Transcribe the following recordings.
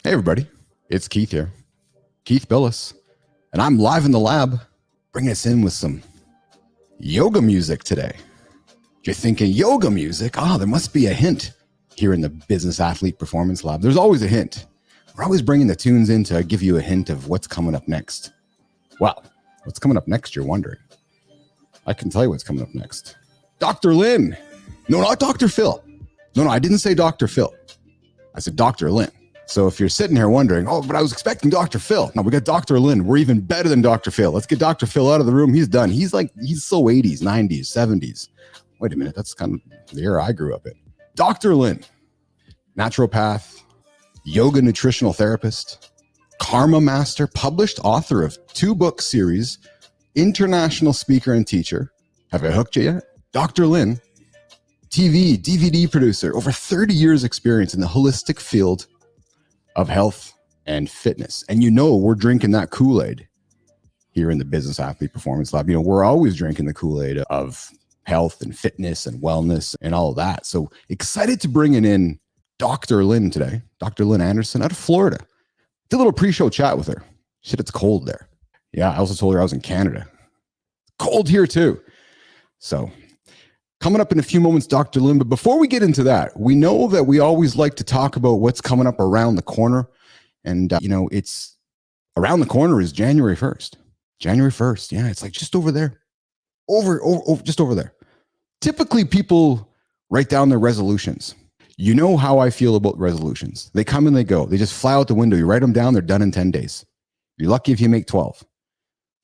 Hey everybody, it's Keith here, Keith Billis, and I'm live in the lab, bringing us in with some yoga music today. If you're thinking yoga music, there must be a hint here in the Business Athlete Performance Lab. There's always a hint. We're always bringing the tunes in to give you a hint of what's coming up next. Well, what's coming up next, you're wondering. I can tell you what's coming up next. Dr. Lynn. No, not Dr. Phil. No, I didn't say Dr. Phil. I said Dr. Lynn. So if you're sitting here wondering, but I was expecting Dr. Phil. No, we got Dr. Lynn. We're even better than Dr. Phil. Let's get Dr. Phil out of the room. He's done. He's so 80s, 90s, 70s. Wait a minute. That's kind of the era I grew up in. Dr. Lynn, naturopath, yoga nutritional therapist, karma master, published author of 2-book series, international speaker and teacher. Have I hooked you yet? Dr. Lynn, TV, DVD producer, over 30 years experience in the holistic field of health and fitness. And we're drinking that Kool-Aid here in the Business Athlete Performance Lab. We're always drinking the Kool-Aid of health and fitness and wellness and all of that. So excited to bring in Dr. Lynn today, Dr. Lynn Anderson out of Florida. Did a little pre-show chat with her. She said it's cold there. Yeah, I also told her I was in Canada. Cold here too. So coming up in a few moments, Dr. Lynn. But before we get into that, we know that we always like to talk about what's coming up around the corner. And, it's around the corner is January 1st. January 1st. Yeah, it's like just over there. Just over there. Typically, people write down their resolutions. You know how I feel about resolutions. They come and they go. They just fly out the window. You write them down, they're done in 10 days. You're lucky if you make 12.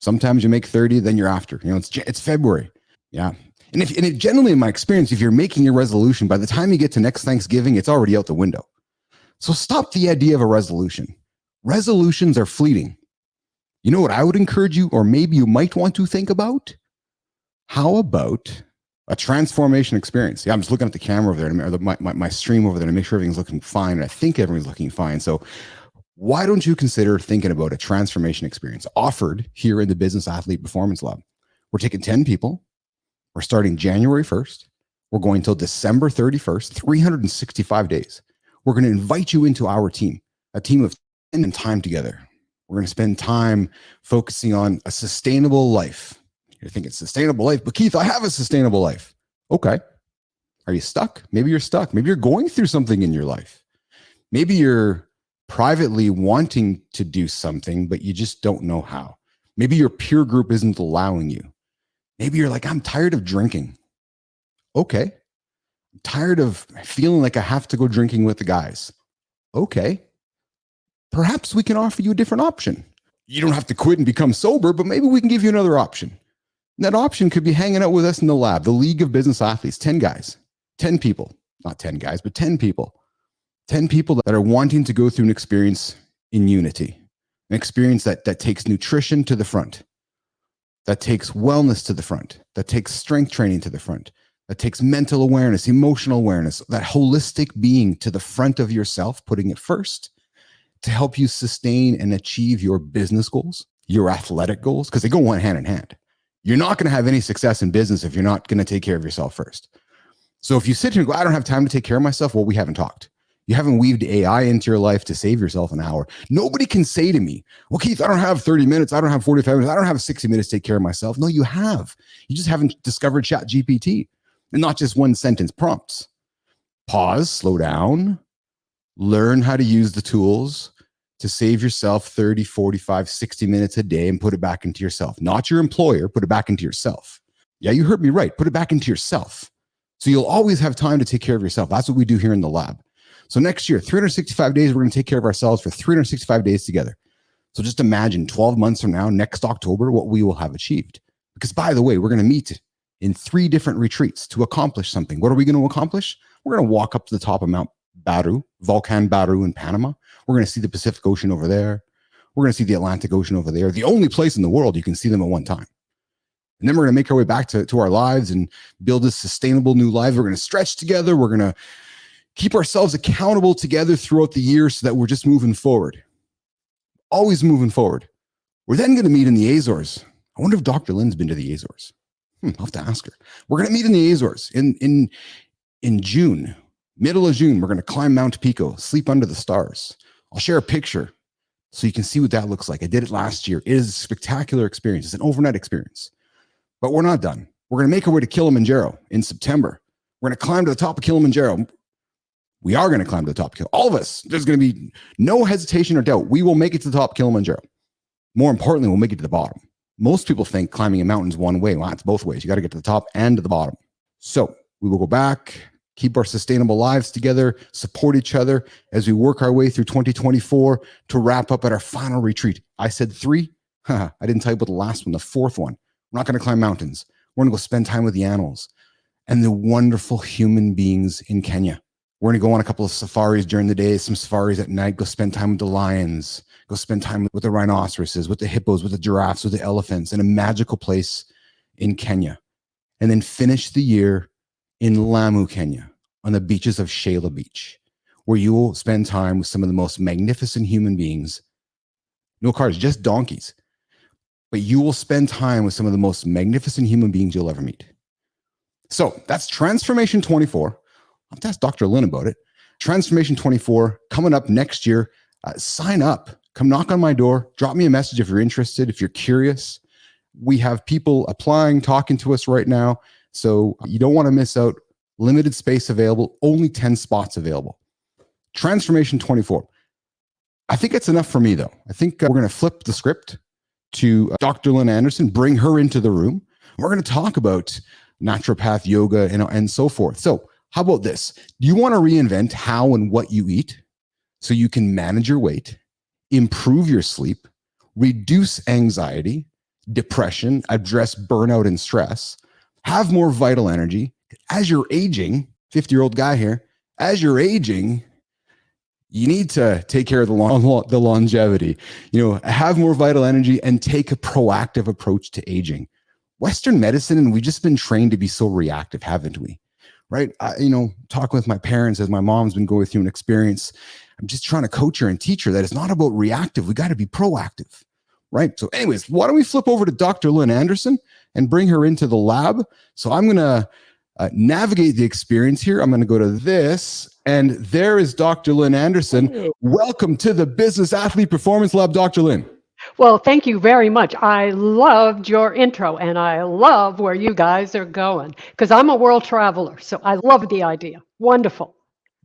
Sometimes you make 30, then you're after. It's February. Yeah. And if generally, in my experience, if you're making your resolution, by the time you get to next Thanksgiving, it's already out the window. So stop the idea of a resolution. Resolutions are fleeting. You know what I would encourage you, or maybe you might want to think about? How about a transformation experience? Yeah, I'm just looking at the camera over there, or my stream over there to make sure everything's looking fine. And I think everything's looking fine. So why don't you consider thinking about a transformation experience offered here in the Business Athlete Performance Lab? We're taking 10 people. We're starting January 1st. We're going till December 31st, 365 days. We're going to invite you into our team, a team of spending time together. We're going to spend time focusing on a sustainable life. You're thinking sustainable life, but Keith, I have a sustainable life. Okay. Are you stuck? Maybe you're stuck. Maybe you're going through something in your life. Maybe you're privately wanting to do something, but you just don't know how. Maybe your peer group isn't allowing you. Maybe you're like, I'm tired of drinking. Okay. I'm tired of feeling like I have to go drinking with the guys. Okay. Perhaps we can offer you a different option. You don't have to quit and become sober, but maybe we can give you another option. And that option could be hanging out with us in the lab, the League of Business Athletes, 10 guys, 10 people, not 10 guys, but 10 people, 10 people that are wanting to go through an experience in unity, an experience that takes nutrition to the front, that takes wellness to the front, that takes strength training to the front, that takes mental awareness, emotional awareness, that holistic being to the front of yourself, putting it first to help you sustain and achieve your business goals, your athletic goals, because they go hand in hand. You're not going to have any success in business if you're not going to take care of yourself first. So if you sit here and go, I don't have time to take care of myself, well, we haven't talked. You haven't weaved AI into your life to save yourself an hour. Nobody can say to me, well, Keith, I don't have 30 minutes. I don't have 45 minutes. I don't have 60 minutes to take care of myself. No, you have. You just haven't discovered ChatGPT and not just one sentence prompts. Pause, slow down, learn how to use the tools to save yourself 30, 45, 60 minutes a day and put it back into yourself. Not your employer, put it back into yourself. Yeah, you heard me right. Put it back into yourself. So you'll always have time to take care of yourself. That's what we do here in the lab. So next year, 365 days, we're going to take care of ourselves for 365 days together. So just imagine 12 months from now, next October, what we will have achieved. Because by the way, we're going to meet in 3 different retreats to accomplish something. What are we going to accomplish? We're going to walk up to the top of Mount Baru, Volcan Baru in Panama. We're going to see the Pacific Ocean over there. We're going to see the Atlantic Ocean over there. The only place in the world you can see them at one time. And then we're going to make our way back to our lives and build a sustainable new life. We're going to stretch together. We're going to keep ourselves accountable together throughout the year so that we're just moving forward. Always moving forward. We're then going to meet in the Azores. I wonder if Dr. Lynn's been to the Azores. I'll have to ask her. We're going to meet in the Azores in June, middle of June. We're going to climb Mount Pico, sleep under the stars. I'll share a picture so you can see what that looks like. I did it last year. It is a spectacular experience. It's an overnight experience. But we're not done. We're going to make our way to Kilimanjaro in September. We're going to climb to the top of Kilimanjaro. We are going to climb to the top of Kilimanjaro. All of us. There's going to be no hesitation or doubt. We will make it to the top of Kilimanjaro. More importantly, we'll make it to the bottom. Most people think climbing a mountain is one way. Well, it's both ways. You got to get to the top and to the bottom. So we will go back, keep our sustainable lives together, support each other as we work our way through 2024 to wrap up at our final retreat. I said 3. I didn't tell you about the last one, the 4th one. We're not going to climb mountains. We're going to go spend time with the animals and the wonderful human beings in Kenya. We're going to go on a couple of safaris during the day, some safaris at night, go spend time with the lions, go spend time with the rhinoceroses, with the hippos, with the giraffes, with the elephants in a magical place in Kenya. And then finish the year in Lamu, Kenya, on the beaches of Shela Beach, where you will spend time with some of the most magnificent human beings. No cars, just donkeys. But you will spend time with some of the most magnificent human beings you'll ever meet. So that's Transformation 24. I'll have to ask Dr. Lynn about it. Transformation 24 coming up next year. Sign up. Come knock on my door. Drop me a message if you're interested, if you're curious. We have people applying, talking to us right now. So you don't want to miss out. Limited space available. Only 10 spots available. Transformation 24. I think it's enough for me, though. I think we're going to flip the script to Dr. Lynn Anderson, bring her into the room. We're going to talk about naturopath, yoga, and so forth. So how about this? Do you want to reinvent how and what you eat so you can manage your weight, improve your sleep, reduce anxiety, depression, address burnout and stress, have more vital energy? As you're aging, 50-year-old guy here, as you're aging, you need to take care of the longevity, have more vital energy and take a proactive approach to aging. Western medicine, and we've just been trained to be so reactive, haven't we? Right? Talking with my parents as my mom's been going through an experience. I'm just trying to coach her and teach her that it's not about reactive. We got to be proactive, right? So anyways, why don't we flip over to Dr. Lynn Anderson and bring her into the lab? So I'm going to navigate the experience here. I'm going to go to this. And there is Dr. Lynn Anderson. Hey. Welcome to the Business Athlete Performance Lab, Dr. Lynn. Well, thank you very much. I loved your intro, and I love where you guys are going because I'm a world traveler. So I love the idea. Wonderful.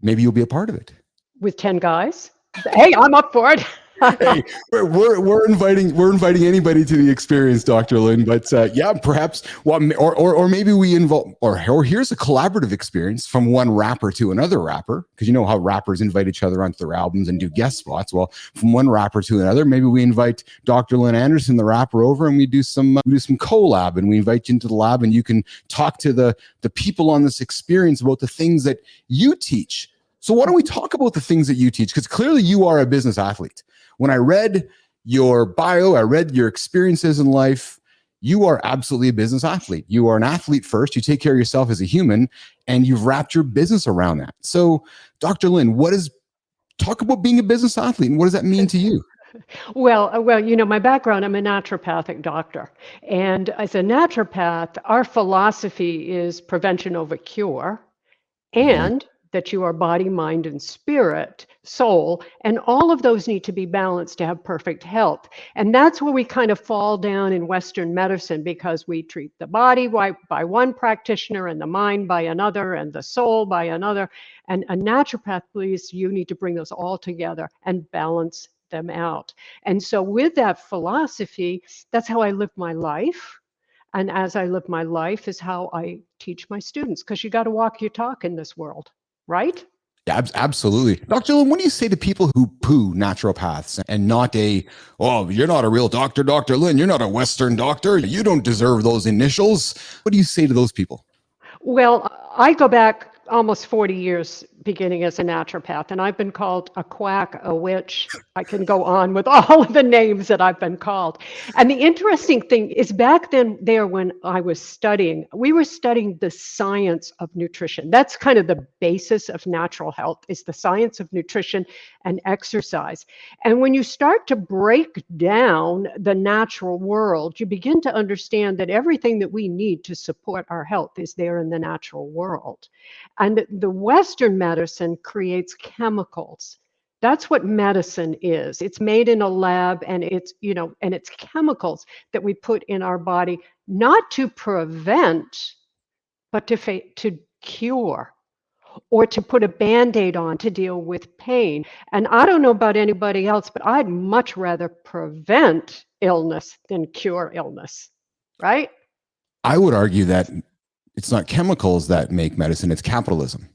Maybe you'll be a part of it. With 10 guys? Hey, I'm up for it. Hey, we're inviting anybody to the experience, Dr. Lynn. But yeah, perhaps or maybe we involve or here's a collaborative experience from one rapper to another rapper, because you know how rappers invite each other onto their albums and do guest spots. Well, from one rapper to another, maybe we invite Dr. Lynn Anderson, the rapper, over, and we do some collab, and we invite you into the lab, and you can talk to the people on this experience about the things that you teach. So why don't we talk about the things that you teach? Because clearly you are a business athlete. When I read your bio, I read your experiences in life, you are absolutely a business athlete. You are an athlete first. You take care of yourself as a human, and you've wrapped your business around that. So, Dr. Lynn, talk about being a business athlete, and what does that mean to you? Well, my background, I'm a naturopathic doctor. And as a naturopath, our philosophy is prevention over cure, and that you are body, mind, and spirit, soul, and all of those need to be balanced to have perfect health. And that's where we kind of fall down in Western medicine, because we treat the body by one practitioner and the mind by another and the soul by another. And a naturopath believes you need to bring those all together and balance them out. And so with that philosophy, that's how I live my life. And as I live my life is how I teach my students, because you got to walk your talk in this world. Right? Yeah, absolutely. Dr. Lynn, what do you say to people who poo naturopaths and not you're not a real doctor, Dr. Lynn, you're not a Western doctor, you don't deserve those initials? What do you say to those people? Well, I go back almost 40 years beginning as a naturopath, and I've been called a quack, a witch. I can go on with all of the names that I've been called. And the interesting thing is, back then when I was studying, we were studying the science of nutrition. That's kind of the basis of natural health, is the science of nutrition and exercise. And when you start to break down the natural world, you begin to understand that everything that we need to support our health is there in the natural world. And the Western medicine creates chemicals That's what medicine is. It's made in a lab, and it's chemicals that we put in our body, not to prevent, but to cure, or to put a Band-Aid on to deal with pain. And I don't know about anybody else, but I'd much rather prevent illness than cure illness, right? I would argue that it's not chemicals that make medicine, it's capitalism.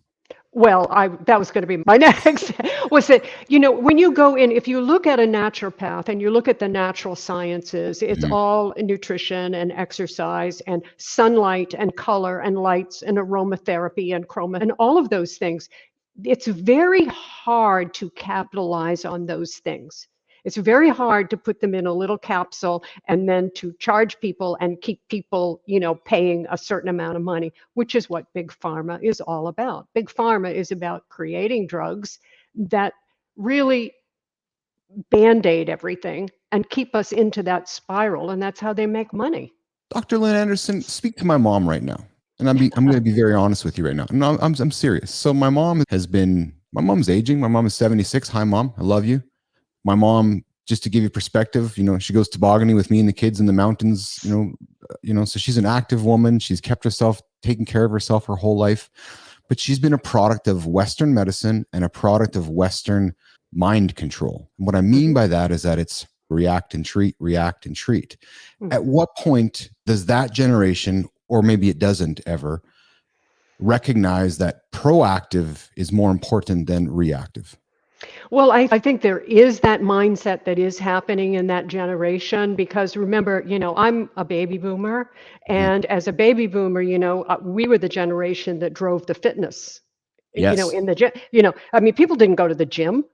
Well, that was going to be my next, was that, when you go in, if you look at a naturopath and you look at the natural sciences, it's Mhm. all nutrition and exercise and sunlight and color and lights and aromatherapy and chroma and all of those things. It's very hard to capitalize on those things. It's very hard to put them in a little capsule and then to charge people and keep people, paying a certain amount of money, which is what big pharma is all about. Big pharma is about creating drugs that really band-aid everything and keep us into that spiral, and that's how they make money. Dr. Lynn Anderson, speak to my mom right now. And I'm going to be very honest with you right now. No, I'm serious. So my mom's aging. My mom is 76. Hi, mom. I love you. My mom, just to give you perspective, she goes tobogganing with me and the kids in the mountains, so she's an active woman. She's kept herself, taking care of herself her whole life, but she's been a product of Western medicine and a product of Western mind control. And what I mean Mhm. by that is that it's react and treat, react and treat. At Mhm. what point does that generation, or maybe it doesn't ever, recognize that proactive is more important than reactive? Well, I think there is that mindset that is happening in that generation because remember, I'm a baby boomer. Mhm. And as a baby boomer, we were the generation that drove the fitness, Yes. in the gym. I mean, people didn't go to the gym.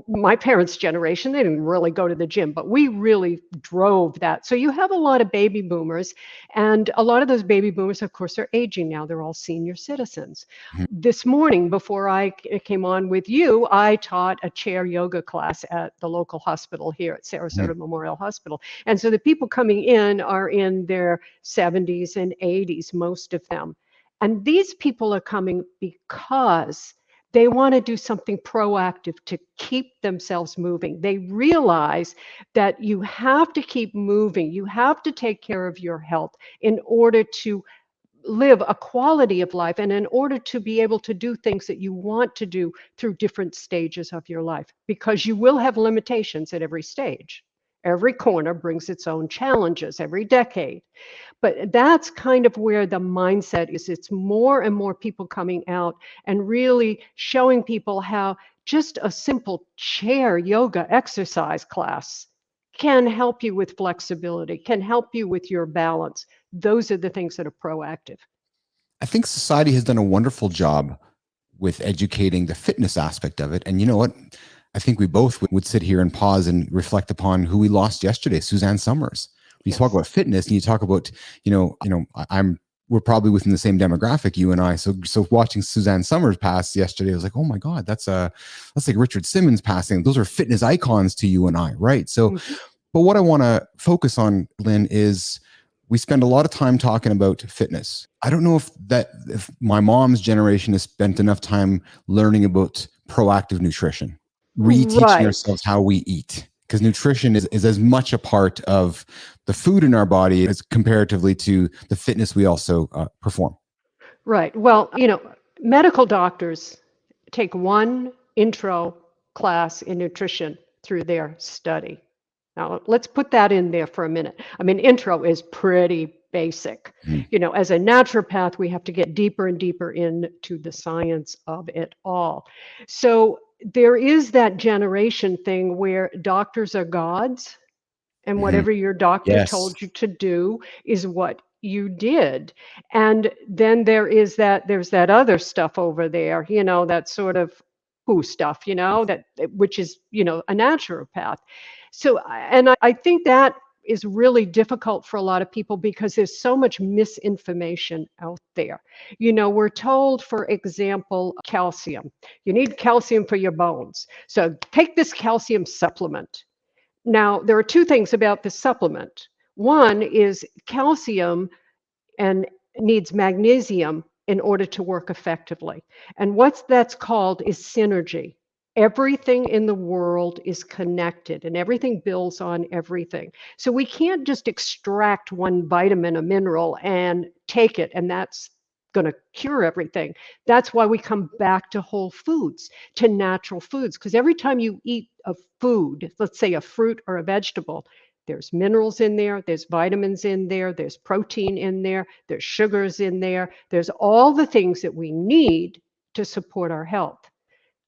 My parents' generation, they didn't really go to the gym, but we really drove that. So you have a lot of baby boomers, and a lot of those baby boomers, of course, are aging now. They're all senior citizens. Mhm. This morning, before I came on with you, I taught a chair yoga class at the local hospital here at Mhm. Sarasota Memorial Hospital. And so the people coming in are in their 70s and 80s, most of them. And these people are coming because they want to do something proactive to keep themselves moving. They realize that you have to keep moving. You have to take care of your health in order to live a quality of life and in order to be able to do things that you want to do through different stages of your life, because you will have limitations at every stage. Every corner brings its own challenges every decade. But that's kind of where the mindset is. It's more and more people coming out and really showing people how just a simple chair yoga exercise class can help you with flexibility, can help you with your balance. Those are the things that are proactive. I think society has done a wonderful job with educating the fitness aspect of it. And you know what? I think we both would sit here and pause and reflect upon who we lost yesterday, Suzanne Summers. You talk Yes. about fitness and you talk about, I'm we're probably within the same demographic, you and I. So watching Suzanne Summers pass yesterday, I was like, oh my God, that's like Richard Simmons passing. Those are fitness icons to you and I, right? So Mhm. but what I want to focus on, Lynn, is we spend a lot of time talking about fitness. I don't know if my mom's generation has spent enough time learning about proactive nutrition, reteaching Right. ourselves how we eat. Because nutrition is as much a part of the food in our body as comparatively to the fitness we also perform. Right. Well, medical doctors take one intro class in nutrition through their study. Now, let's put that in there for a minute. I mean, intro is pretty basic. Mhm. As a naturopath, we have to get deeper and deeper into the science of it all. So there is that generation thing where doctors are gods, and Mhm. whatever your doctor Yes. told you to do is what you did. And then there's that other stuff over there, that sort of who stuff, that which is, a naturopath. So I think that is really difficult for a lot of people because there's so much misinformation out there. We're told, for example, calcium. You need calcium for your bones. So take this calcium supplement. Now, there are two things about this supplement. One is calcium and needs magnesium in order to work effectively. And what that's called is synergy. Everything in the world is connected and everything builds on everything. So we can't just extract one vitamin, a mineral, and take it, and that's going to cure everything. That's why we come back to whole foods, to natural foods, because every time you eat a food, let's say a fruit or a vegetable, there's minerals in there, there's vitamins in there, there's protein in there, there's sugars in there, there's all the things that we need to support our health.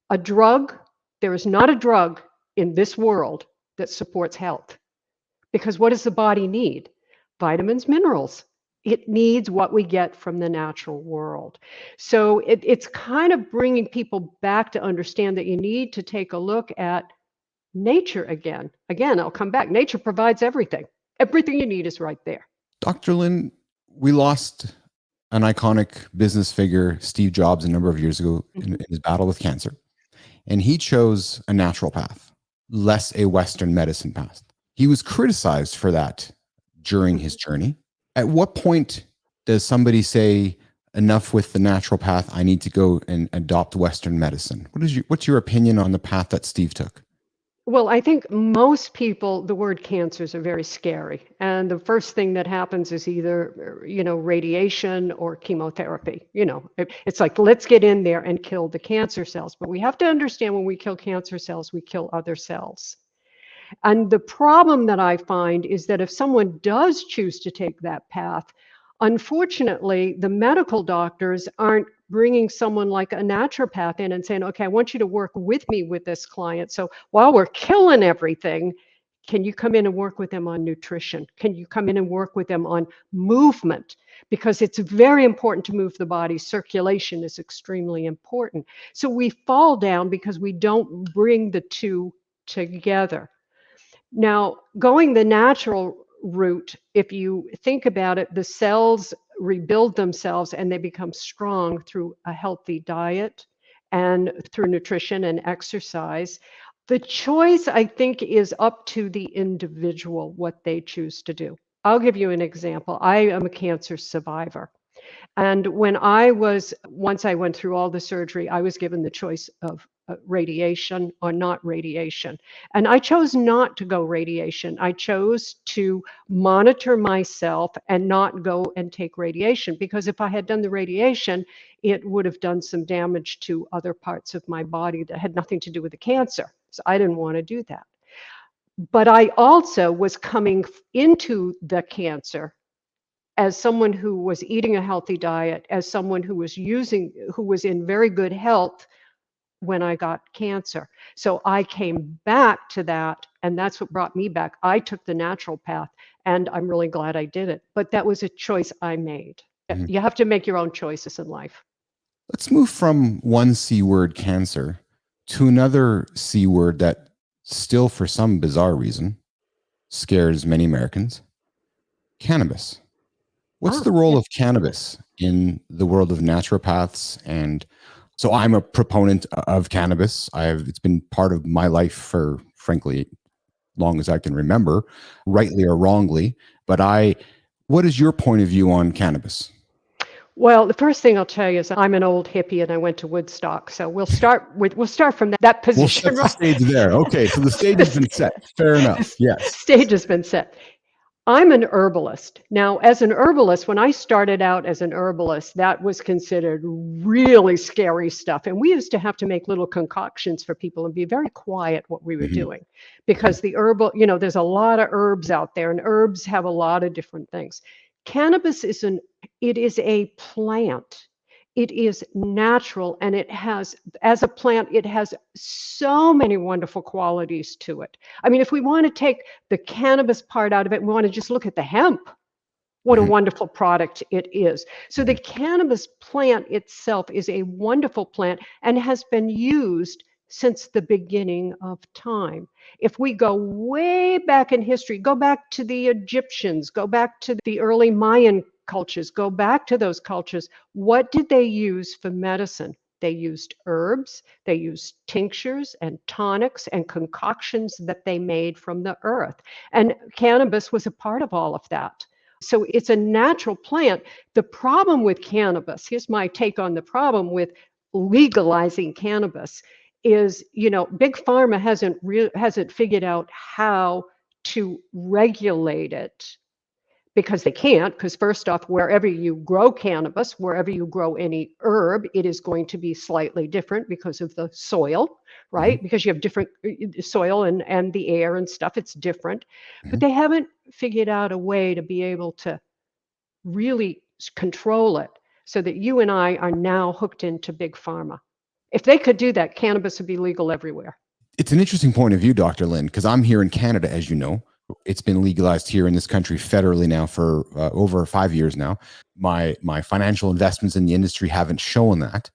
A drug, there is not a drug in this world that supports health. Because what does the body need? Vitamins, minerals. It needs what we get from the natural world. So it's kind of bringing people back to understand that you need to take a look at nature again. Again, I'll come back. Nature provides everything. Everything you need is right there. Dr. Lynn, we lost an iconic business figure, Steve Jobs, a number of years ago in his battle with cancer. And he chose a natural path, less a Western medicine path. He was criticized for that during his journey. At what point does somebody say, enough with the natural path, I need to go and adopt Western medicine? What's your opinion on the path that Steve took? Well, I think most people, the word cancers are very scary. And the first thing that happens is either, radiation or chemotherapy. It's like, let's get in there and kill the cancer cells. But we have to understand when we kill cancer cells, we kill other cells. And the problem that I find is that if someone does choose to take that path, unfortunately, the medical doctors aren't bringing someone like a naturopath in and saying, okay, I want you to work with me with this client. So while we're killing everything, can you come in and work with them on nutrition? Can you come in and work with them on movement? Because it's very important to move the body. Circulation is extremely important. So we fall down because we don't bring the two together. Now, going the natural route, if you think about it, the cells rebuild themselves and they become strong through a healthy diet and through nutrition and exercise. The choice, I think, is up to the individual what they choose to do. I'll give you an example. I am a cancer survivor. And once I went through all the surgery, I was given the choice of radiation or not radiation. And I chose not to go radiation. I chose to monitor myself and not go and take radiation, because if I had done the radiation, it would have done some damage to other parts of my body that had nothing to do with the cancer. So I didn't want to do that. But I also was coming into the cancer as someone who was eating a healthy diet, as someone who was in very good health when I got cancer. So I came back to that, and that's what brought me back. I took the natural path, and I'm really glad I did it. But that was a choice I made. Mhm. You have to make your own choices in life. Let's move from one C word, cancer, to another C word that still, for some bizarre reason, scares many Americans: cannabis. What's the role of cannabis in the world of naturopaths? And so I'm a proponent of cannabis. It's been part of my life for, frankly, long as I can remember, rightly or wrongly. But what is your point of view on cannabis? Well, the first thing I'll tell you is I'm an old hippie and I went to Woodstock. So we'll start from that We'll position. set the Right? stage there. Okay, so the stage has been set. Fair enough. Yes. Stage has been set. I'm an herbalist. Now, as an herbalist, when I started out as an herbalist, that was considered really scary stuff. And we used to have to make little concoctions for people and be very quiet what we were Mhm. doing, because the there's a lot of herbs out there, and herbs have a lot of different things. Cannabis is a plant. It is natural, and as a plant, it has so many wonderful qualities to it. I mean, if we want to take the cannabis part out of it, we want to just look at the hemp. What a Mhm. wonderful product it is. So the cannabis plant itself is a wonderful plant and has been used since the beginning of time. If we go way back in history, go back to the Egyptians, go back to the early Mayan cultures, go back to those cultures, what did they use for medicine? They used herbs, they used tinctures and tonics and concoctions that they made from the earth. And cannabis was a part of all of that. So it's a natural plant. The problem with cannabis, here's my take on the problem with legalizing cannabis, is, big pharma hasn't figured out how to regulate it, because they can't, because first off, wherever you grow cannabis, wherever you grow any herb, it is going to be slightly different because of the soil, Hmm. right? Because you have different soil and the air and stuff, it's different. But Hmm. they haven't figured out a way to be able to really control it so that you and I are now hooked into big pharma. If they could do that, cannabis would be legal everywhere. It's an interesting point of view, Dr. Lynn, because I'm here in Canada, as you know. It's been legalized here in this country federally now for over 5 years now. My financial investments in the industry haven't shown that,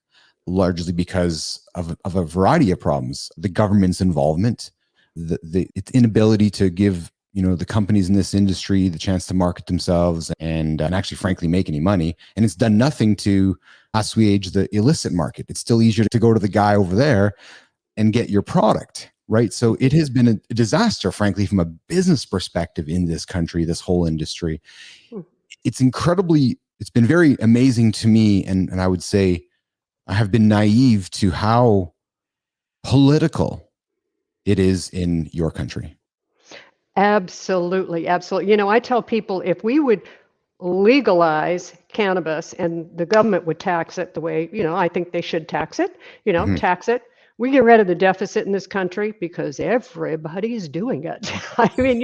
largely because of a variety of problems. The government's involvement, its inability to give the companies in this industry the chance to market themselves and actually, frankly, make any money. And it's done nothing to assuage the illicit market. It's still easier to go to the guy over there and get your product, right? So it has been a disaster, frankly, from a business perspective in this country, this whole industry. Hmm. It's been very amazing to me. And I would say I have been naive to how political it is in your country. Absolutely, absolutely. I tell people, if we would legalize cannabis and the government would tax it the way, I think they should tax it, Mhm. tax it. We get rid of the deficit in this country because everybody's doing it. I mean,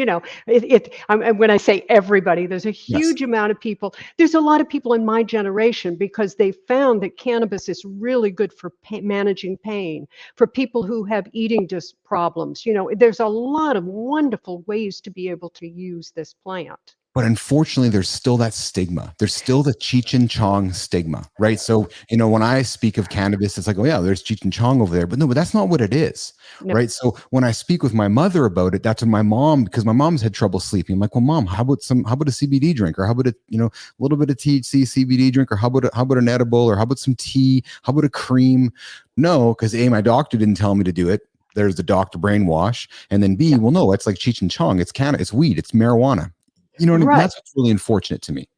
and when I say everybody, there's a Yes. huge amount of people. There's a lot of people in my generation because they found that cannabis is really good for managing pain, for people who have eating problems. There's a lot of wonderful ways to be able to use this plant. But unfortunately, there's still that stigma. There's still the Cheech and Chong stigma, right? So, when I speak of cannabis, it's like, oh yeah, there's Cheech and Chong over there. But no, but that's not what it is, No, right? So when I speak with my mother about it, that's when my mom, because my mom's had trouble sleeping. I'm like, well, mom, how about a CBD drink, or how about a little bit of THC CBD drink, or how about an edible, or how about some tea, how about a cream? No, because A, my doctor didn't tell me to do it. There's the doctor brainwash, and then B, yeah, well, no, it's like Cheech and Chong. It's weed, it's marijuana. You know what I mean? right. That's what's really unfortunate to me.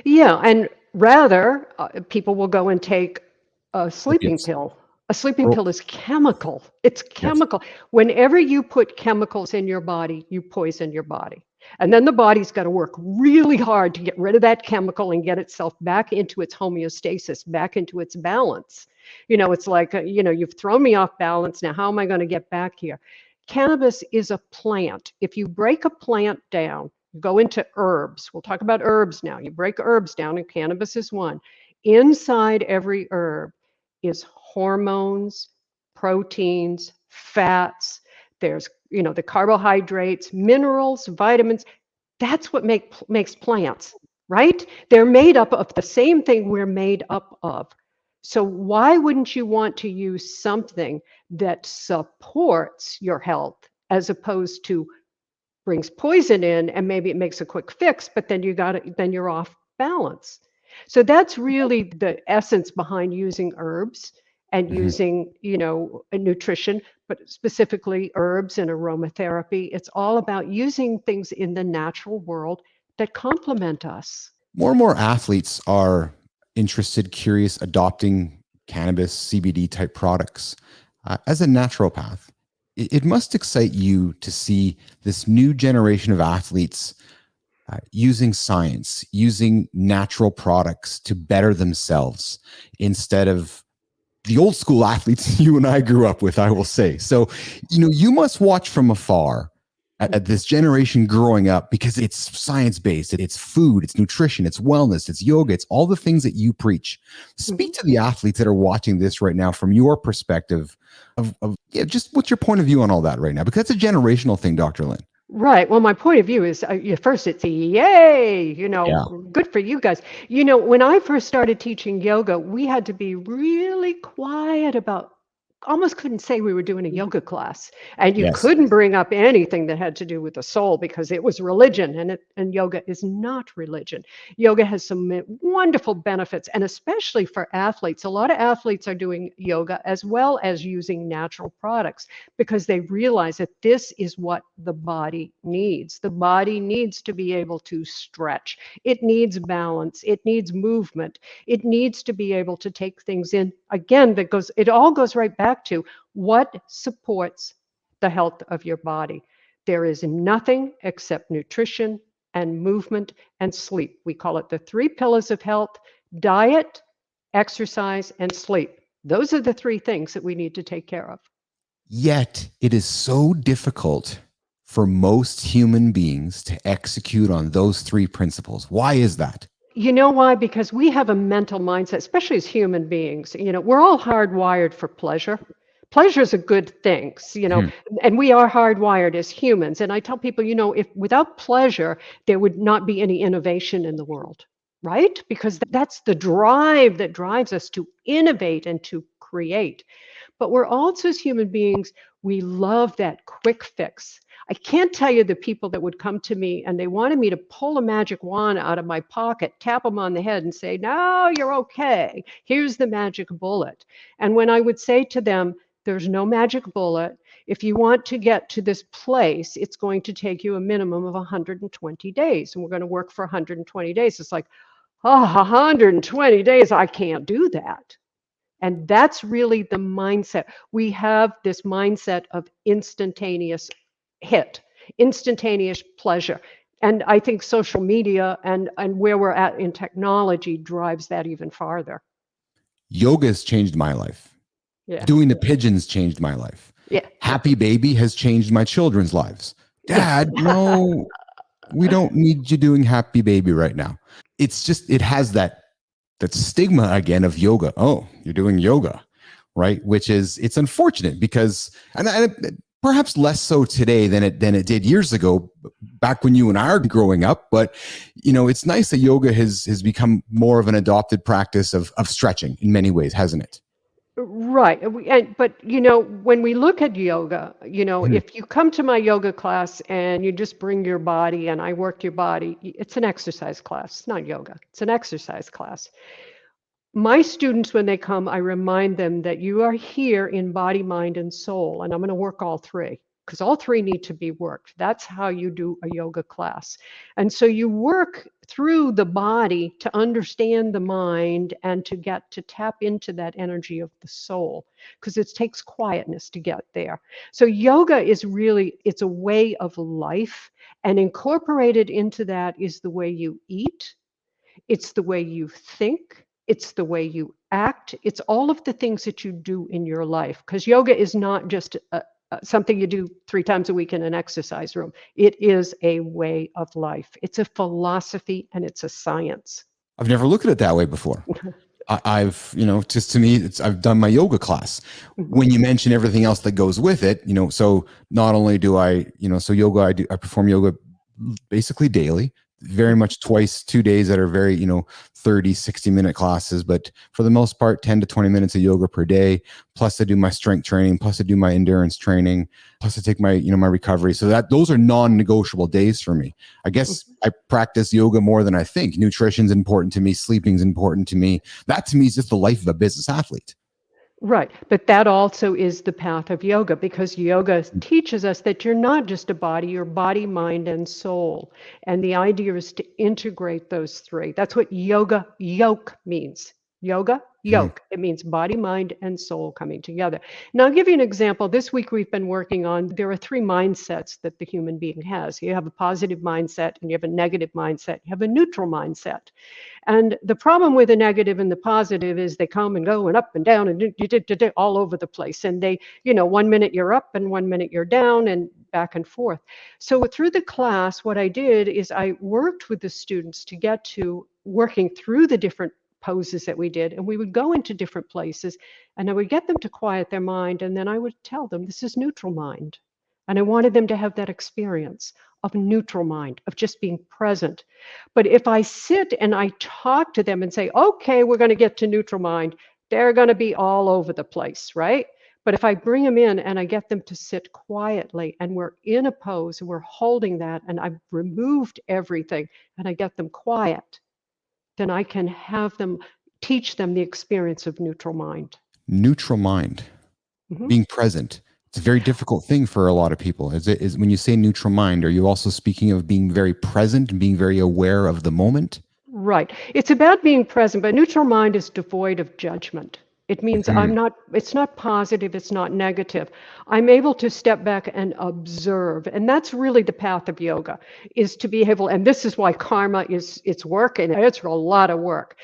Yeah, and rather, people will go and take a sleeping Opiates. pill. A sleeping Oh, pill is chemical. It's yes. chemical. Whenever you put chemicals in your body, you poison your body. And then the body's got to work really hard to get rid of that chemical and get itself back into its homeostasis, back into its balance. It's like, you've thrown me off balance. Now, how am I going to get back here? Cannabis is a plant. If you break a plant down, go into herbs. We'll talk about herbs now. You break herbs down, and cannabis is one. Inside every herb is hormones, proteins, fats. There's, the carbohydrates, minerals, vitamins. That's what makes plants, right? They're made up of the same thing we're made up of. So why wouldn't you want to use something that supports your health as opposed to brings poison in, and maybe it makes a quick fix, but then you're off balance. So that's really the essence behind using herbs and Mhm. using, a nutrition, but specifically herbs and aromatherapy. It's all about using things in the natural world that complement us. More and more athletes are interested, curious, adopting cannabis, CBD type products. As a naturopath, it must excite you to see this new generation of athletes using science, using natural products to better themselves instead of the old school athletes you and I grew up with, I will say. So, you must watch from afar at this generation growing up because it's science based, it's food, it's nutrition, it's wellness, it's yoga, it's all the things that you preach. Mhm. Speak to the athletes that are watching this right now from your perspective of just what's your point of view on all that right now? Because that's a generational thing, Dr. Lynn. Right. Well, my point of view is first it's a yay, Yeah. good for you guys. When I first started teaching yoga, we had to be really quiet about, almost couldn't say we were doing a yoga class. And you Yes. couldn't bring up anything that had to do with the soul because it was religion, and yoga is not religion. Yoga has some wonderful benefits, and especially for athletes. A lot of athletes are doing yoga as well as using natural products because they realize that this is what the body needs. The body needs to be able to stretch. It needs balance. It needs movement. It needs to be able to take things in again, it all goes right back to what supports the health of your body. There is nothing except nutrition and movement and sleep. We call it the three pillars of health: diet, exercise, and sleep. Those are the three things that we need to take care of. Yet it is so difficult for most human beings to execute on those three principles. Why is that? You know why? Because we have a mental mindset, especially as human beings. We're all hardwired for pleasure. Pleasure is a good thing, Hmm. and we are hardwired as humans. And I tell people, if without pleasure, there would not be any innovation in the world, right? Because that's the drive that drives us to innovate and to create. But we're also, as human beings, we love that quick fix. I can't tell you the people that would come to me and they wanted me to pull a magic wand out of my pocket, tap them on the head and say, "No, you're okay. Here's the magic bullet." And when I would say to them, "There's no magic bullet. If you want to get to this place, it's going to take you a minimum of 120 days. And we're going to work for 120 days." It's like, "Oh, 120 days. I can't do that." And that's really the mindset. We have this mindset of instantaneous hit, instantaneous pleasure. And I think social media and where we're at in technology drives that even farther. Yoga has changed my life. Yeah. Doing the pigeons changed my life. Yeah. Happy Baby has changed my children's lives. Yes. Dad, no, we don't need you doing Happy Baby right now. It's just, it has that stigma again of yoga. Oh, you're doing yoga, right? Which is, it's unfortunate because, and perhaps less so today than it did years ago, back when you and I are growing up. But it's nice that yoga has become more of an adopted practice of stretching in many ways, hasn't it? Right. But, when we look at yoga, Mhm. if you come to my yoga class and you just bring your body and I work your body, it's an exercise class. It's not yoga. It's an exercise class. My students, when they come, I remind them that you are here in body, mind, and soul, and I'm going to work all three because all three need to be worked. That's how you do a yoga class. And so you work through the body to understand the mind and to get to tap into that energy of the soul because it takes quietness to get there. So yoga is really, it's a way of life, and incorporated into that is the way you eat, it's the way you think, it's the way you act, it's all of the things that you do in your life. Because yoga is not just something you do 3 times a week in an exercise room, it is a way of life. It's a philosophy and it's a science. I've never looked at it that way before. I've, just to me, I've done my yoga class. Mhm. When you mention everything else that goes with it, so not only do I, so yoga, I perform yoga basically daily, very much twice, 2 days that are very, 30, 60-minute classes. But for the most part, 10 to 20 minutes of yoga per day. Plus I do my strength training, plus I do my endurance training, plus I take my, my recovery. So those are non-negotiable days for me. I guess I practice yoga more than I think. Nutrition's important to me. Sleeping's important to me. That to me is just the life of a business athlete. Right. But that also is the path of yoga because yoga teaches us that you're not just a body, you're body, mind, and soul. And the idea is to integrate those three. That's what yoke means. Yoga, Mhm. yoke. It means body, mind, and soul coming together. Now, I'll give you an example. This week we've been working on, there are three mindsets that the human being has. You have a positive mindset, and you have a negative mindset, you have a neutral mindset. And the problem with the negative and the positive is they come and go and up and down and all over the place. And they, 1 minute you're up and 1 minute you're down and back and forth. So through the class, what I did is I worked with the students to get to working through the different poses that we did. And we would go into different places and I would get them to quiet their mind. And then I would tell them, this is neutral mind. And I wanted them to have that experience of neutral mind, of just being present. But if I sit and I talk to them and say, okay, we're going to get to neutral mind, they're going to be all over the place, right? But if I bring them in and I get them to sit quietly and we're in a pose and we're holding that and I've removed everything and I get them quiet, then I can have them teach them the experience of neutral mind. Neutral mind, Mhm. being present. It's a very difficult thing for a lot of people. Is when you say neutral mind, are you also speaking of being very present and being very aware of the moment? Right. It's about being present, but neutral mind is devoid of judgment. It means Mhm. it's not positive, it's not negative. I'm able to step back and observe. And that's really the path of yoga, is to be able, and this is why karma it's work, and it's a lot of work.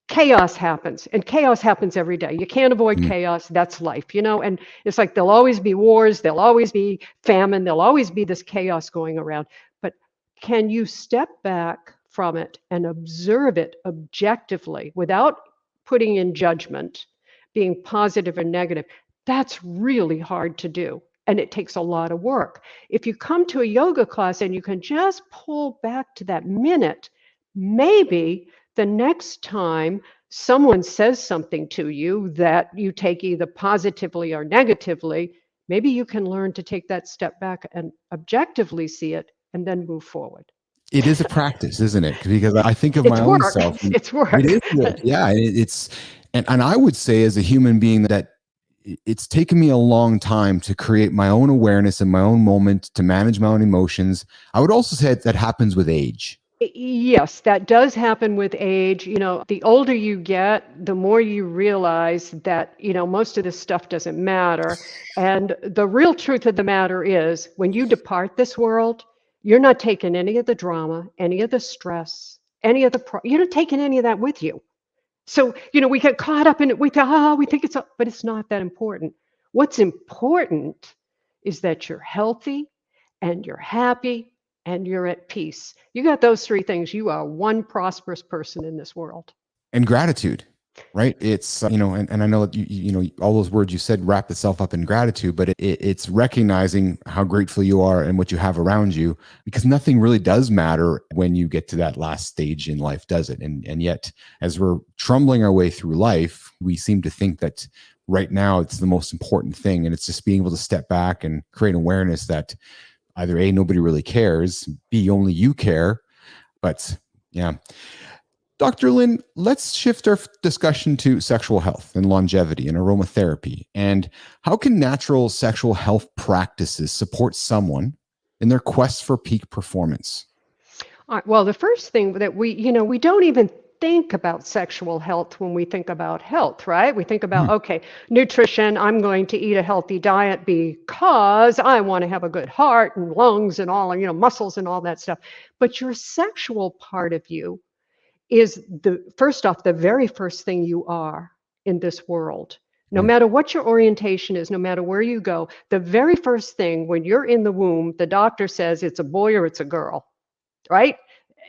Chaos happens, and chaos happens every day. You can't avoid Mhm. chaos. That's life, and it's like there'll always be wars, there'll always be famine, there'll always be this chaos going around. But can you step back from it and observe it objectively without putting in judgment, being positive or negative? That's really hard to do, and it takes a lot of work. If you come to a yoga class and you can just pull back to that minute, maybe the next time someone says something to you that you take either positively or negatively, maybe you can learn to take that step back and objectively see it and then move forward. It is a practice, isn't it? Because I think of my It's own work. self, and It's it work. is work. Yeah, it's and I would say as a human being that it's taken me a long time to create my own awareness in my own moment, to manage my own emotions. I would also say that happens with age. Yes, that does happen with age. The older you get, the more you realize that, most of this stuff doesn't matter. And the real truth of the matter is, when you depart this world, you're not taking any of the drama, any of the stress, any of you're not taking any of that with you. So, we get caught up in it. We think but it's not that important. What's important is that you're healthy and you're happy and you're at peace. You got those three things. You are one prosperous person in this world. And gratitude, right? It's and I know that all those words you said wrap itself up in gratitude, but it's recognizing how grateful you are and what you have around you, because nothing really does matter when you get to that last stage in life, does it? And yet, as we're trundling our way through life, we seem to think that right now it's the most important thing, and it's just being able to step back and create awareness that either A, nobody really cares, B, only you care. But yeah. Dr. Lynn, let's shift our discussion to sexual health and longevity and aromatherapy. And how can natural sexual health practices support someone in their quest for peak performance? All right, well, the first thing that we don't even think about sexual health when we think about health, right? We think about, Hmm. okay, nutrition, I'm going to eat a healthy diet because I want to have a good heart and lungs and all, muscles and all that stuff. But your sexual part of you is first off, the very first thing you are in this world. No matter what your orientation is, no matter where you go, the very first thing when you're in the womb, the doctor says it's a boy or it's a girl, right?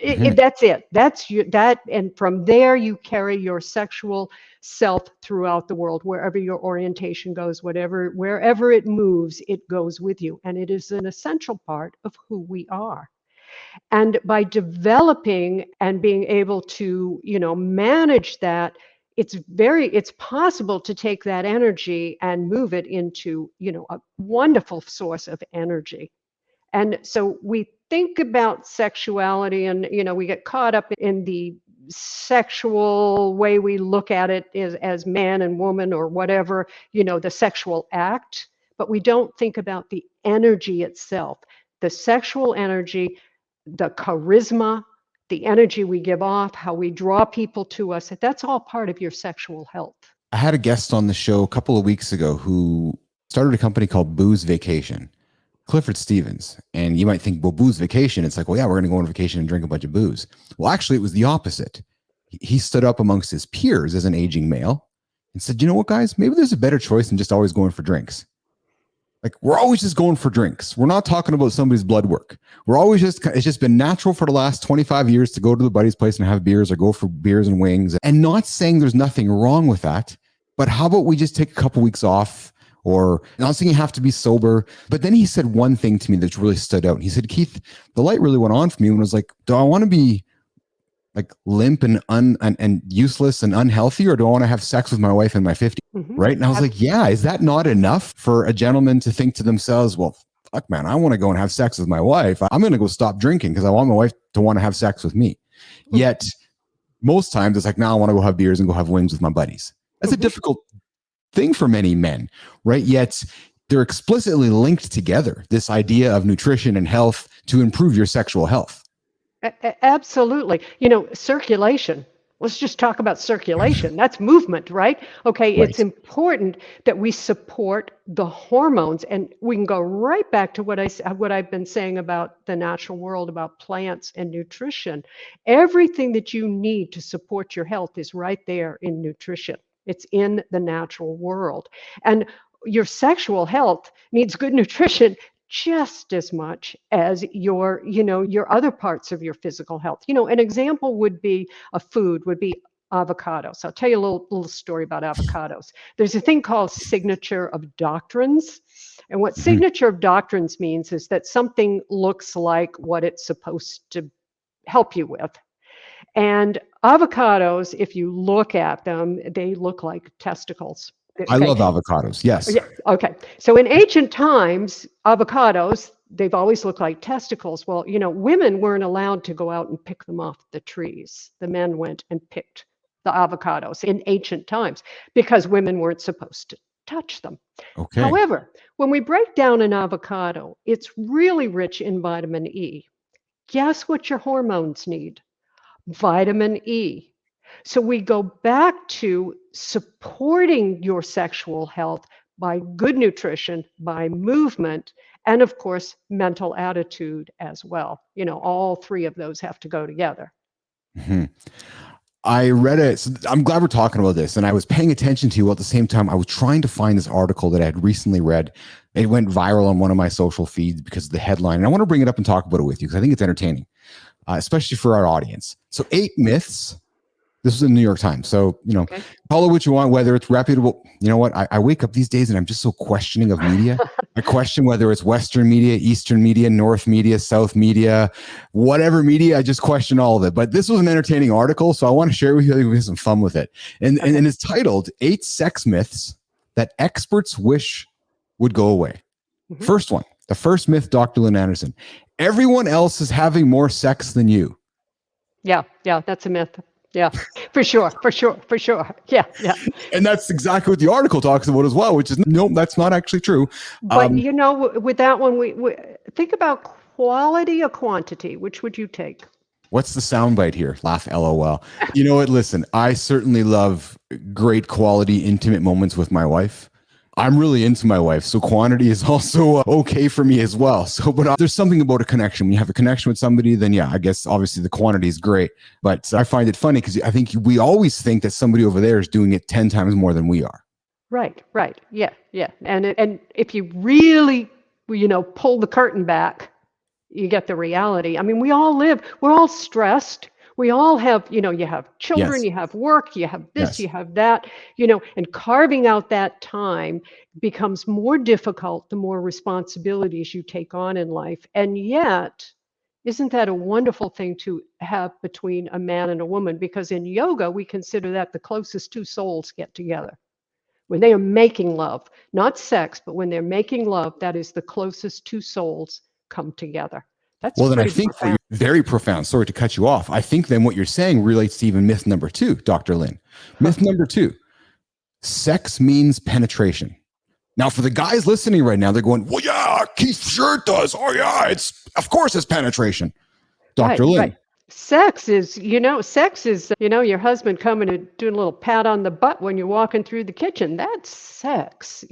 Mm-hmm. That's it. That's you. And from there, you carry your sexual self throughout the world, wherever your orientation goes, wherever it moves, it goes with you, and it is an essential part of who we are. And by developing and being able to, manage that, it's possible to take that energy and move it into, a wonderful source of energy. And so we think about sexuality and, we get caught up in the sexual way we look at it as man and woman or whatever, the sexual act, but we don't think about the energy itself, the sexual energy, the charisma, the energy we give off, how we draw people to us. That's all part of your sexual health. I had a guest on the show a couple of weeks ago who started a company called Booze Vacation, Clifford Stevens. And you might think, well, booze vacation. It's like, well, yeah, we're going to go on vacation and drink a bunch of booze. Well, actually, it was the opposite. He stood up amongst his peers as an aging male and said, you know what, guys, maybe there's a better choice than just always going for drinks. Like, we're always just going for drinks. We're not talking about somebody's blood work. It's just been natural for the last 25 years to go to the buddy's place and have beers or go for beers and wings. And not saying there's nothing wrong with that, but how about we just take a couple weeks off? Or not saying you have to be sober. But then he said one thing to me that really stood out. He said, Keith, the light really went on for me when I was like, do I want to be like limp and useless and unhealthy, or do I want to have sex with my wife in my 50s? Mm-hmm. Right. And I was like, yeah, is that not enough for a gentleman to think to themselves, well, fuck, man, I want to go and have sex with my wife. I'm going to go stop drinking because I want my wife to want to have sex with me. Mm-hmm. Yet most times it's like, now I want to go have beers and go have wings with my buddies. That's a difficult thing for many men, right? Yet they're explicitly linked together, this idea of nutrition and health to improve your sexual health. Absolutely. Circulation. Let's just talk about circulation. That's movement, right? Okay, it's Right. important that we support the hormones, and we can go right back to what I've been saying about the natural world, about plants and nutrition. Everything that you need to support your health is right there in nutrition. It's in the natural world. And your sexual health needs good nutrition just as much as your other parts of your physical health. An example would be a food would be avocados. I'll tell you a little story about avocados. There's a thing called signature of doctrines. And what Mhm. signature of doctrines means is that something looks like what it's supposed to help you with. And avocados, if you look at them, they look like testicles. I Okay. love avocados. Yes. Yeah. Okay. So in ancient times, avocados, they've always looked like testicles. Well, women weren't allowed to go out and pick them off the trees. The men went and picked the avocados in ancient times because women weren't supposed to touch them. Okay. However, when we break down an avocado, it's really rich in vitamin E. Guess what your hormones need? Vitamin E. So we go back to supporting your sexual health by good nutrition, by movement, and of course, mental attitude as well. All three of those have to go together. Mhm. I read it. So I'm glad we're talking about this. And I was paying attention to you at the same time. I was trying to find this article that I had recently read. It went viral on one of my social feeds because of the headline. And I want to bring it up and talk about it with you because I think it's entertaining, especially for our audience. So, 8 myths. This was in the New York Times. So, Okay. call it what you want, whether it's reputable. You know what? I wake up these days and I'm just so questioning of media. I question whether it's Western media, Eastern media, North media, South media, whatever media. I just question all of it. But this was an entertaining article, so I want to share with you. I think we have some fun with it. And it's titled 8 Sex Myths That Experts Wish Would Go Away. Mhm. First one, the first myth, Dr. Lynn Anderson. Everyone else is having more sex than you. Yeah, that's a myth. Yeah, for sure, for sure, for sure. Yeah, yeah. And that's exactly what the article talks about as well, which is no, that's not actually true. But with that one, we think about quality or quantity. Which would you take? What's the soundbite here? Laugh, LOL. You know what? Listen, I certainly love great quality, intimate moments with my wife. I'm really into my wife, so quantity is also okay for me as well. So, but there's something about a connection. When you have a connection with somebody, then yeah, I guess obviously the quantity is great. But I find it funny because I think we always think that somebody over there is doing it 10 times more than we are. Right, right. Yeah, yeah. And if you really, pull the curtain back, you get the reality. I mean, we're all stressed. We all have, you have children, Yes. you have work, you have this, Yes. you have that, and carving out that time becomes more difficult the more responsibilities you take on in life. And yet, isn't that a wonderful thing to have between a man and a woman? Because in yoga, we consider that the closest two souls get together. When they are making love, not sex, but when they're making love, that is the closest two souls come together. That's Well, then I pretty think what profound. you're very profound. Sorry to cut you off. I think then what you're saying relates to even myth number 2, Dr. Lynn. Myth number 2, sex means penetration. Now, for the guys listening right now, they're going, well, yeah, Keith sure it does. Oh, yeah, of course it's penetration. Right, Dr. right. Lynn. Sex is, your husband coming and doing a little pat on the butt when you're walking through the kitchen. That's sex.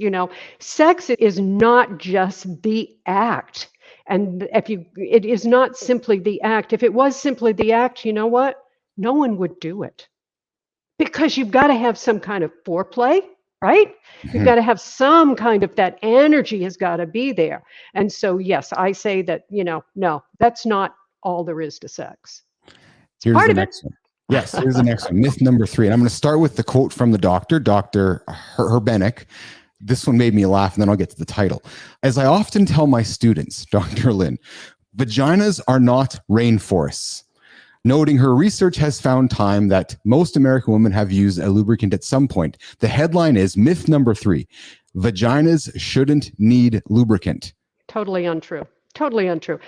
Sex is not just the act. And it is not simply the act. If it was simply the act, you know what? No one would do it because you've got to have some kind of foreplay, right? You've got Mhm. to have some kind of that energy has got to be there. And so, yes, I say that, no, that's not all there is to sex. It's Here's part the of it. next one. Yes, here's the next one. Myth number 3. And I'm going to start with the quote from the doctor, Dr. Herbenek. This one made me laugh, and then I'll get to the title. As I often tell my students, Dr. Lynn, vaginas are not rainforests. Noting her research has found time that most American women have used a lubricant at some point. The headline is myth number 3, vaginas shouldn't need lubricant. Totally untrue. Totally untrue.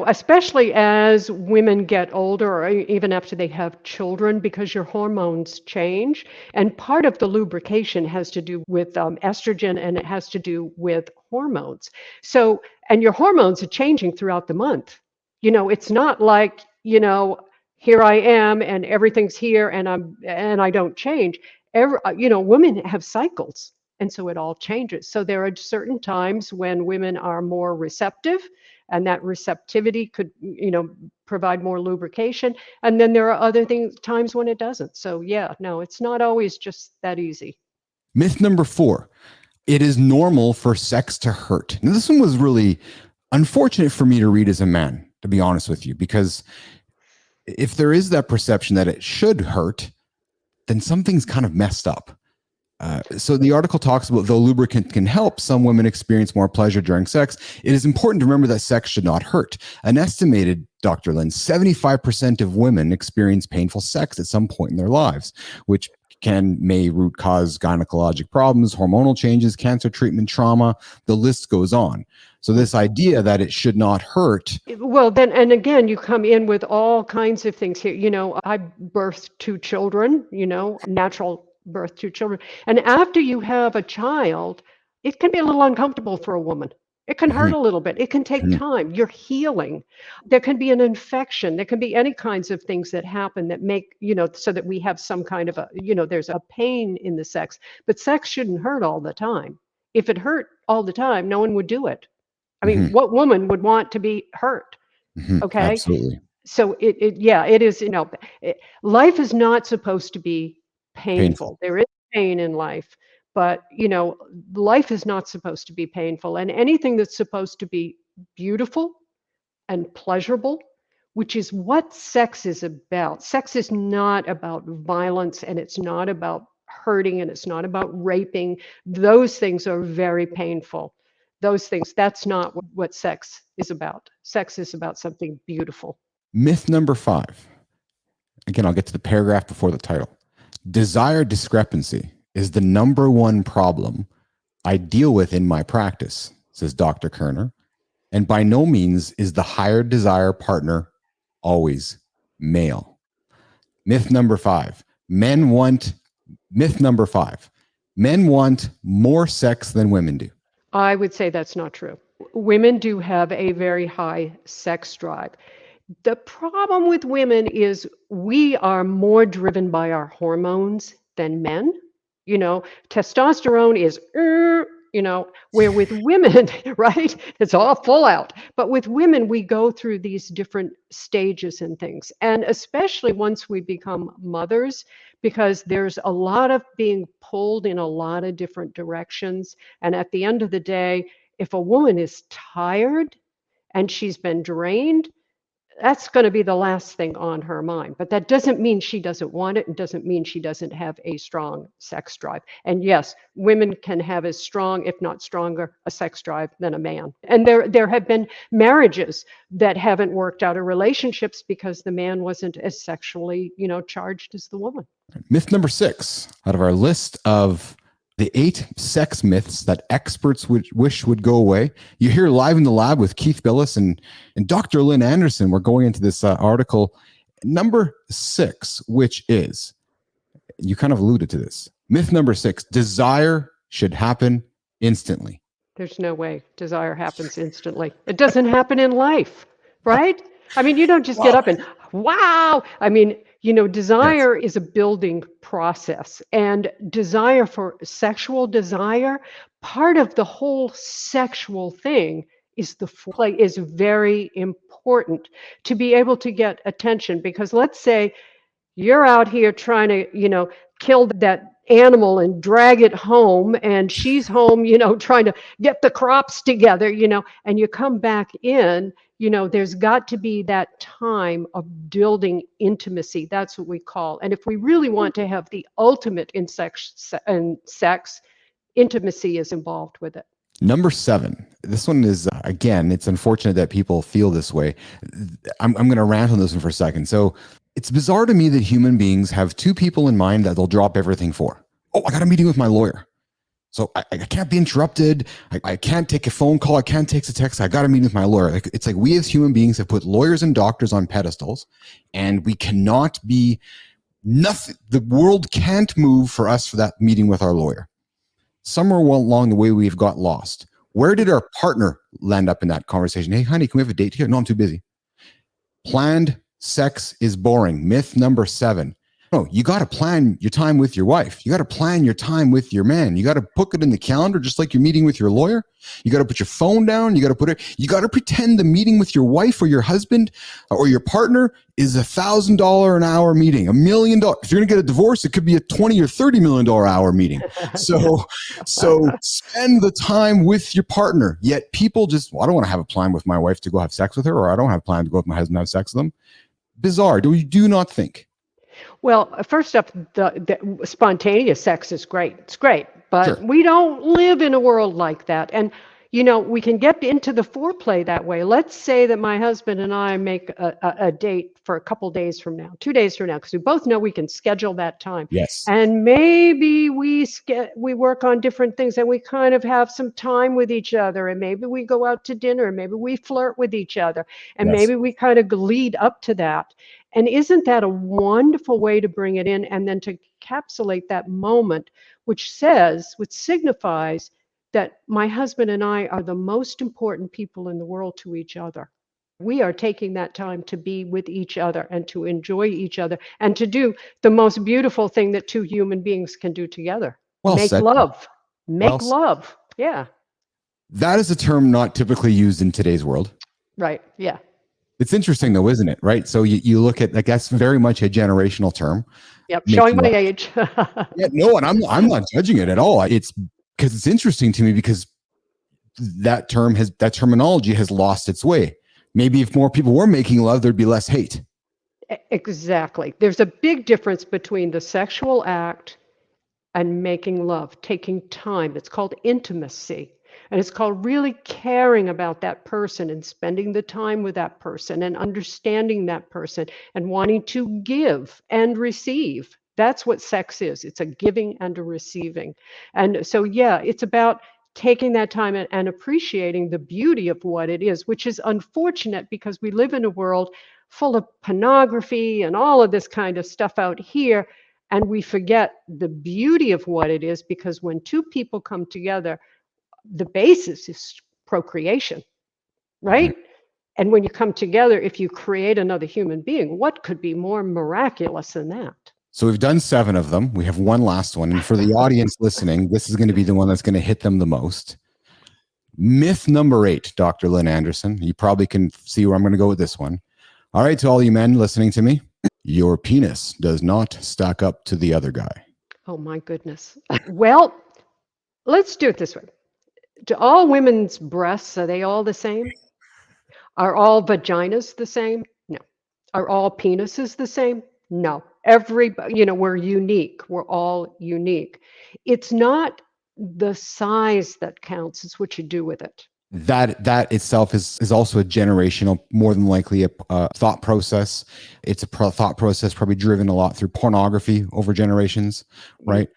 Especially as women get older or even after they have children, because your hormones change. And part of the lubrication has to do with estrogen, and it has to do with hormones. And your hormones are changing throughout the month. It's not like, here I am and everything's here and I don't change. Women have cycles, and so it all changes. So there are certain times when women are more receptive, and that receptivity could, provide more lubrication. And then there are other times when it doesn't. So yeah, no, it's not always just that easy. Myth number 4, it is normal for sex to hurt. Now, this one was really unfortunate for me to read as a man, to be honest with you, because if there is that perception that it should hurt, then something's kind of messed up. So the article talks about, though lubricant can help some women experience more pleasure during sex, it is important to remember that sex should not hurt. An estimated, Dr. Lynn, 75% of women experience painful sex at some point in their lives, which may root cause gynecologic problems, hormonal changes, cancer treatment, trauma. The list goes on. So this idea that it should not hurt. Well, then, and again, you come in with all kinds of things here. I birthed 2 children, natural birth 2 children. And after you have a child, it can be a little uncomfortable for a woman. It can hurt a little bit. It can take time. You're healing. There can be an infection. There can be any kinds of things that happen that make, so that we have some kind of there's a pain in the sex. But sex shouldn't hurt all the time. If it hurt all the time, no one would do it. I mean, what woman would want to be hurt? Okay. Absolutely. So it is, life is not supposed to be painful. There is pain in life, but life is not supposed to be painful. And anything that's supposed to be beautiful and pleasurable, which is what sex is about. Sex is not about violence, and it's not about hurting, and it's not about raping. Those things are very painful. Those things, that's not what sex is about. Sex is about something beautiful. Myth number 5. Again, I'll get to the paragraph before the title. Desire discrepancy is the number one problem I deal with in my practice, says Dr. Kerner. And by no means is the higher desire partner always male. Myth number 5. Myth number 5. Men want more sex than women do. I would say that's not true. Women do have a very high sex drive. The problem with women is we are more driven by our hormones than men. Testosterone is, where with women, right, it's all full out. But with women, we go through these different stages and things. And especially once we become mothers, because there's a lot of being pulled in a lot of different directions. And at the end of the day, if a woman is tired and she's been drained, that's going to be the last thing on her mind. But that doesn't mean she doesn't want it, and doesn't mean she doesn't have a strong sex drive. And yes, women can have as strong, if not stronger, a sex drive than a man. And there have been marriages that haven't worked out, or relationships, because the man wasn't as sexually, charged as the woman. Myth number 6 out of our list of the 8 sex myths that experts wish would go away. You hear Live in the Lab with Keith Billis and Dr. Lynn Anderson. We're going into this article. Number 6, which is, you kind of alluded to this. Myth number 6, desire should happen instantly. There's no way desire happens instantly. It doesn't happen in life, right? I mean, you don't just get up and, wow. I mean, desire is a building process, and desire for sexual desire, part of the whole sexual thing is the foreplay is very important to be able to get attention. Because let's say you're out here trying to, kill that animal and drag it home, and she's home, trying to get the crops together, and you come back in, there's got to be that time of building intimacy. That's what we call. And if we really want to have the ultimate in sex, intimacy is involved with it. Number 7. This one is, again, it's unfortunate that people feel this way. I'm going to rant on this one for a second. So it's bizarre to me that human beings have 2 people in mind that they'll drop everything for. Oh, I got a meeting with my lawyer. So I can't be interrupted. I can't take a phone call. I can't take a text. I got to meet with my lawyer. It's like we as human beings have put lawyers and doctors on pedestals, and we cannot be nothing. The world can't move for us for that meeting with our lawyer. Somewhere along the way, we've got lost. Where did our partner land up in that conversation? Hey, honey, can we have a date here? No, I'm too busy. Planned sex is boring. Myth number 7. No, you got to plan your time with your wife. You got to plan your time with your man. You got to put it in the calendar, just like you're meeting with your lawyer. You got to put your phone down. You got to pretend the meeting with your wife or your husband or your partner is $1,000 an hour meeting, $1 million. If you're going to get a divorce, it could be a $20 or $30 million hour meeting. So spend the time with your partner. Yet people just, well, I don't want to have a plan with my wife to go have sex with her, or I don't have a plan to go with my husband and have sex with them. Bizarre. Do you not think? Well, first up, the spontaneous sex is great. It's great, but Sure. we don't live in a world like that. And, we can get into the foreplay that way. Let's say that my husband and I make a date for a couple days from now, 2 days from now, because we both know we can schedule that time. Yes. And maybe we work on different things and we kind of have some time with each other. And maybe we go out to dinner, and maybe we flirt with each other. And Yes. maybe we kind of lead up to that. And isn't that a wonderful way to bring it in and then to encapsulate that moment, which signifies that my husband and I are the most important people in the world to each other. We are taking that time to be with each other and to enjoy each other and to do the most beautiful thing that two human beings can do together. Well Make said. love. Make Well said. love. Yeah. That is a term not typically used in today's world. Right. Yeah. It's interesting though, isn't it? Right. So you look at, like, that's very much a generational term. Yep. Showing my Making age. Yeah, no, and I'm not judging it at all. It's because it's interesting to me, because that terminology has lost its way. Maybe if more people were making love, there'd be less hate. Exactly. There's a big difference between the sexual act and making love, taking time. It's called intimacy. And it's called really caring about that person and spending the time with that person and understanding that person and wanting to give and receive. That's what sex is. It's a giving and a receiving. And so, yeah, it's about taking that time and appreciating the beauty of what it is, which is unfortunate because we live in a world full of pornography and all of this kind of stuff out here. And we forget the beauty of what it is, because when two people come together, the basis is procreation, right? Mm-hmm. And when you come together, if you create another human being, what could be more miraculous than that? So we've done 7 of them. We have one last one. And for the audience listening, this is going to be the one that's going to hit them the most. Myth number 8, Dr. Lynn Anderson. You probably can see where I'm going to go with this one. All right, to all you men listening to me, your penis does not stack up to the other guy. Oh my goodness. Well, let's do it this way. Do all women's breasts, are they all the same? Are all vaginas the same? No. Are all penises the same? No. We're unique. We're all unique. It's not the size that counts, it's what you do with it. That itself is also a generational, more than likely a thought process. It's a thought process probably driven a lot through pornography over generations, right?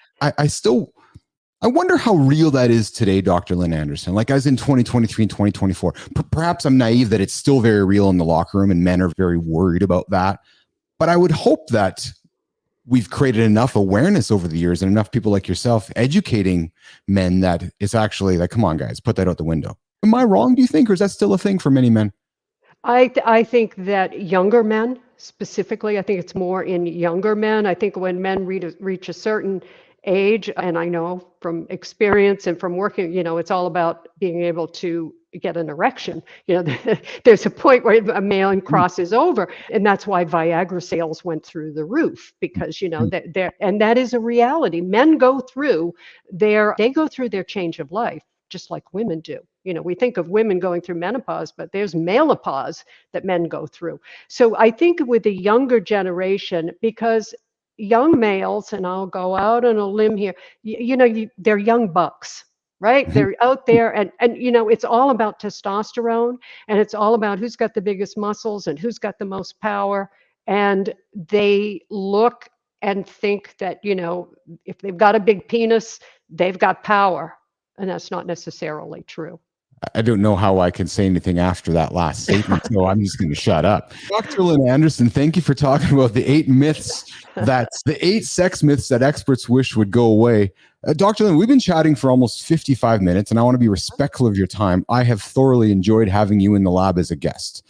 I wonder how real that is today, Dr. Lynn Anderson, like as in 2023 and 2024. Perhaps I'm naive that it's still very real in the locker room and men are very worried about that. But I would hope that we've created enough awareness over the years and enough people like yourself educating men that it's actually like, come on, guys, put that out the window. Am I wrong, do you think, or is that still a thing for many men? I think that younger men, specifically, I think it's more in younger men. I think when men reach a certain age, and I know from experience and from working, it's all about being able to get an erection. There's a point where a man crosses over, and that's why Viagra sales went through the roof, because and that is a reality. Men go through their change of life just like women do. We think of women going through menopause, but there's menopause that men go through. So I think with the younger generation, because young males, and I'll go out on a limb here, they're young bucks, right? They're out there and it's all about testosterone, and it's all about who's got the biggest muscles and who's got the most power. And they look and think that, if they've got a big penis, they've got power. And that's not necessarily true. I don't know how I can say anything after that last statement, so I'm just going to shut up. Dr. Lynn Anderson, thank you for talking about the 8 sex myths that experts wish would go away. Dr. Lynn, we've been chatting for almost 55 minutes, and I want to be respectful of your time. I have thoroughly enjoyed having you in the lab as a guest.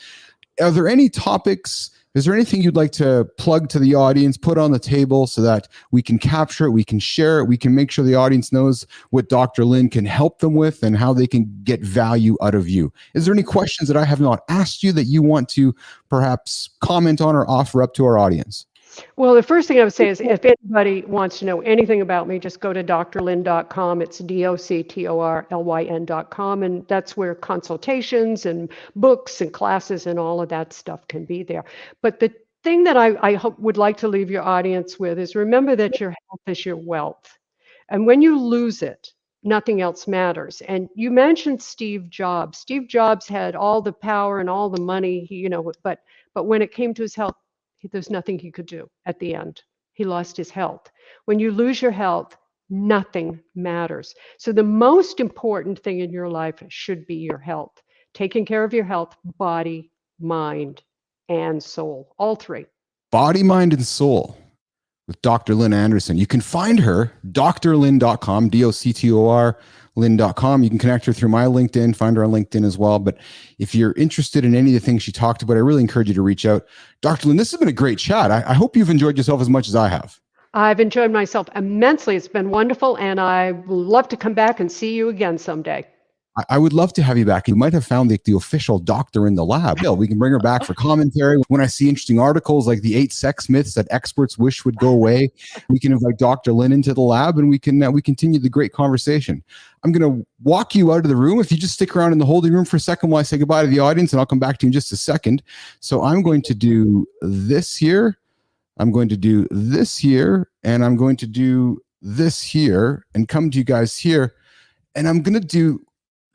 Are there any topics Is there anything you'd like to plug to the audience, put on the table so that we can capture it, we can share it, we can make sure the audience knows what Dr. Lynn can help them with and how they can get value out of you? Is there any questions that I have not asked you that you want to perhaps comment on or offer up to our audience? Well, the first thing I would say is if anybody wants to know anything about me, just go to drlyn.com. It's doctorlyn.com. And that's where consultations and books and classes and all of that stuff can be there. But the thing that I would like to leave your audience with is remember that your health is your wealth. And when you lose it, nothing else matters. And you mentioned Steve Jobs. Steve Jobs had all the power and all the money, but when it came to his health, there's nothing he could do at the end. He lost his health. When you lose your health, nothing matters. So the most important thing in your life should be your health. Taking care of your health, body, mind, and soul. All three. Body, mind, and soul with Dr. Lynn Anderson. You can find her, drlyn.com, DOCTOR, Lynn.com. You can connect her through my LinkedIn, find her on LinkedIn as well. But if you're interested in any of the things she talked about, I really encourage you to reach out. Dr. Lynn, this has been a great chat. I hope you've enjoyed yourself as much as I have. I've enjoyed myself immensely. It's been wonderful, and I would love to come back and see you again someday. I would love to have you back. You might have found the official doctor in the lab. We can bring her back for commentary. When I see interesting articles like the 8 sex myths that experts wish would go away, we can invite Dr. Lynn into the lab and we continue the great conversation. I'm going to walk you out of the room. If you just stick around in the holding room for a second while I say goodbye to the audience, and I'll come back to you in just a second. So I'm going to do this here. I'm going to do this here, and I'm going to do this here and come to you guys here. And I'm going to do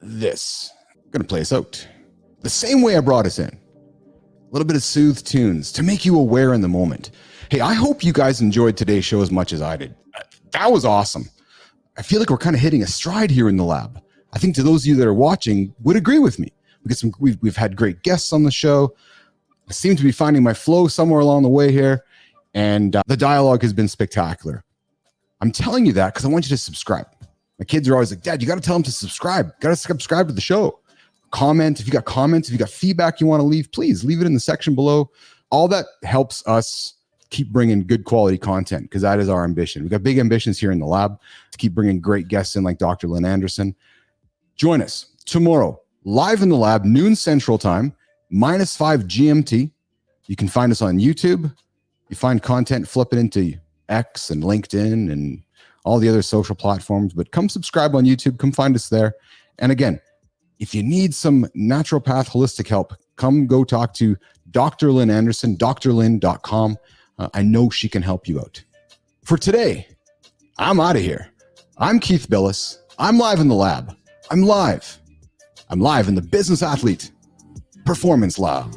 this. I'm going to play us out the same way I brought us in. A little bit of soothed tunes to make you aware in the moment. Hey, I hope you guys enjoyed today's show as much as I did. That was awesome. I feel like we're kind of hitting a stride here in the lab. I think to those of you that are watching would agree with me. We've had great guests on the show. I seem to be finding my flow somewhere along the way here. And the dialogue has been spectacular. I'm telling you that because I want you to subscribe. My kids are always like, Dad, you got to tell them to subscribe. Got to subscribe to the show. Comment. If you got comments, if you got feedback you want to leave, please leave it in the section below. All that helps us keep bringing good quality content because that is our ambition. We've got big ambitions here in the lab to keep bringing great guests in like Dr. Lynn Anderson. Join us tomorrow, live in the lab, noon Central Time, -5 GMT. You can find us on YouTube. You find content, flip it into X and LinkedIn and all the other social platforms, but come subscribe on YouTube, come find us there. And again, if you need some naturopath holistic help, come go talk to Dr. Lynn Anderson, drlyn.com. I know she can help you out. For today, I'm out of here. I'm Keith Billis. I'm live in the lab. I'm live in the Business Athlete Performance Lab.